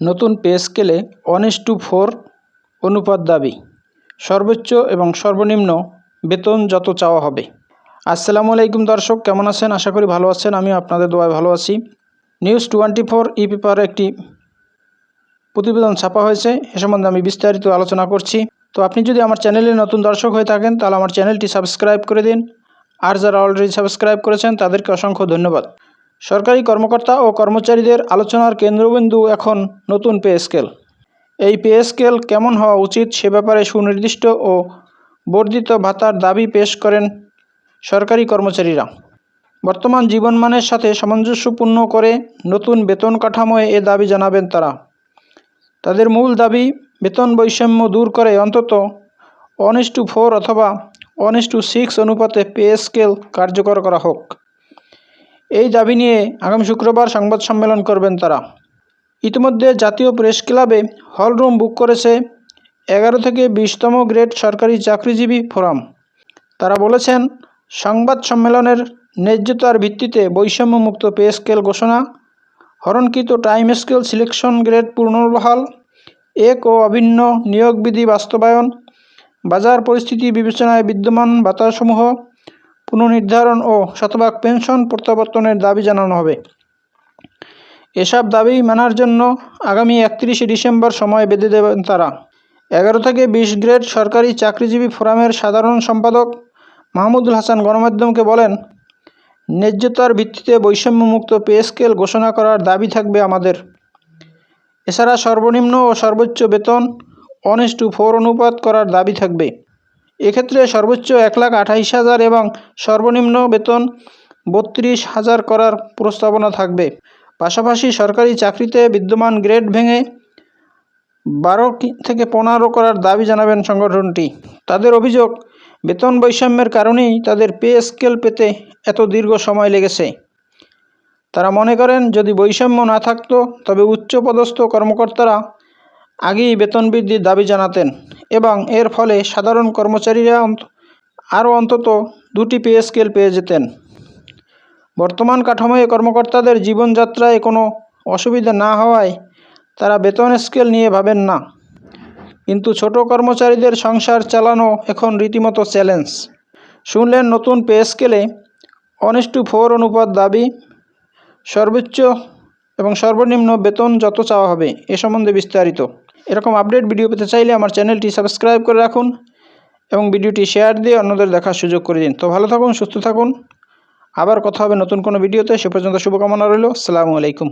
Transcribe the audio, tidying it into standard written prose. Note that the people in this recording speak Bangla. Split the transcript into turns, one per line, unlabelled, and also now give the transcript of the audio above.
নতুন পে স্কেলে 1:4 অনুপাত দাবি, সর্বোচ্চ এবং সর্বনিম্ন বেতন যত চাওয়া হবে। আসসালামু আলাইকুম দর্শক, কেমন আছেন? আশা করি ভালো আছেন। আমি আপনাদের দোয়ায় ভালো আছি। নিউজ 24 ই-পেপারে একটি প্রতিবেদন ছাপা হয়েছে, এ সম্বন্ধে আমি বিস্তারিত আলোচনা করছি। তো আপনি যদি আমার চ্যানেলে নতুন দর্শক হয়ে থাকেন তাহলে আমার চ্যানেলটি সাবস্ক্রাইব করে দিন, আর যারা অলরেডি সাবস্ক্রাইব করেছেন তাদেরকে অসংখ্য ধন্যবাদ। সরকারি কর্মকর্তা ও কর্মচারীদের আলোচনার কেন্দ্রবিন্দু এখন নতুন পে স্কেল। এই পে স্কেল কেমন হওয়া উচিত সে ব্যাপারে সুনির্দিষ্ট ও বর্ধিত ভাতার দাবি পেশ করেন সরকারি কর্মচারীরা। বর্তমান জীবনমানের সাথে সামঞ্জস্যপূর্ণ করে নতুন বেতন কাঠামোয় এ দাবি জানাবেন তারা। তাদের মূল দাবি, বেতন বৈষম্য দূর করে অন্তত 1:4 অথবা 1:6 অনুপাতে পে স্কেল কার্যকর করা হোক। এই দাবি নিয়ে আগামী শুক্রবার সংবাদ সম্মেলন করবেন তারা। ইতিমধ্যে জাতীয় প্রেস ক্লাবে হলরুম বুক করেছে 11 থেকে 20তম গ্রেড সরকারি চাকরিজীবী ফোরাম। তারা বলেছেন, সংবাদ সম্মেলনের ন্যায্যতার ভিত্তিতে বৈষম্যমুক্ত পে স্কেল ঘোষণা, হরণকৃত টাইম স্কেল সিলেকশন গ্রেড পুনর্বহাল, এক ও অভিন্ন নিয়োগ বিধি বাস্তবায়ন, বাজার পরিস্থিতি বিবেচনায় বিদ্যমান ভাতাসমূহ পুনর্নির্ধারণ ও শতভাগ পেনশন প্রত্যাবর্তনের দাবি জানানো হবে। এসব দাবি মানার জন্য আগামী 31শে ডিসেম্বর সময় বেঁধে দেবেন তারা। 11 থেকে 20 গ্রেড সরকারি চাকরিজীবী ফোরামের সাধারণ সম্পাদক মাহমুদুল হাসান গণমাধ্যমকে বলেন, ন্যায্যতার ভিত্তিতে বৈষম্যমুক্ত পে স্কেল ঘোষণা করার দাবি থাকবে আমাদের। এছাড়া সর্বনিম্ন ও সর্বোচ্চ বেতন 1:4 অনুপাত করার দাবি থাকবে। এক্ষেত্রে সর্বোচ্চ 1,28,000 এবং সর্বনিম্ন বেতন 32,000 করার প্রস্তাবনা থাকবে। পাশাপাশি সরকারি চাকরিতে বিদ্যমান গ্রেড ভেঙে 12 থেকে 15 করার দাবি জানাবেন সংগঠনটি। তাদের অভিযোগ, বেতন বৈষম্যের কারণেই তাদের পে স্কেল পেতে এত দীর্ঘ সময় লেগেছে। তারা মনে করেন, যদি বৈষম্য না থাকতো তবে উচ্চপদস্থ কর্মকর্তারা আগেই বেতন বৃদ্ধির দাবি জানাতেন এবং এর ফলে সাধারণ কর্মচারীরা আরও অন্তত 2টি পে স্কেল পেয়ে যেতেন। বর্তমান কাঠামোয় কর্মকর্তাদের জীবনযাত্রায় কোনো অসুবিধা না হওয়ায় তারা বেতন স্কেল নিয়ে ভাবেন না, কিন্তু ছোট কর্মচারীদের সংসার চালানো এখন রীতিমতো চ্যালেঞ্জ। শুনলেন নতুন পে স্কেলে 1:4 অনুপাত দাবি, সর্বোচ্চ এবং সর্বনিম্ন বেতন যত চাওয়া হবে, এ সম্বন্ধে বিস্তারিত। এরকম আপডেট ভিডিও পেতে চাইলে আমার চ্যানেলটি সাবস্ক্রাইব করে রাখুন এবং ভিডিওটি শেয়ার দিয়ে অন্যদের দেখার সুযোগ করে দিন। তো ভালো থাকুন, সুস্থ থাকুন। আবার কথা হবে নতুন কোনো ভিডিওতে। সে পর্যন্ত শুভকামনা রইল। আসসালামু আলাইকুম।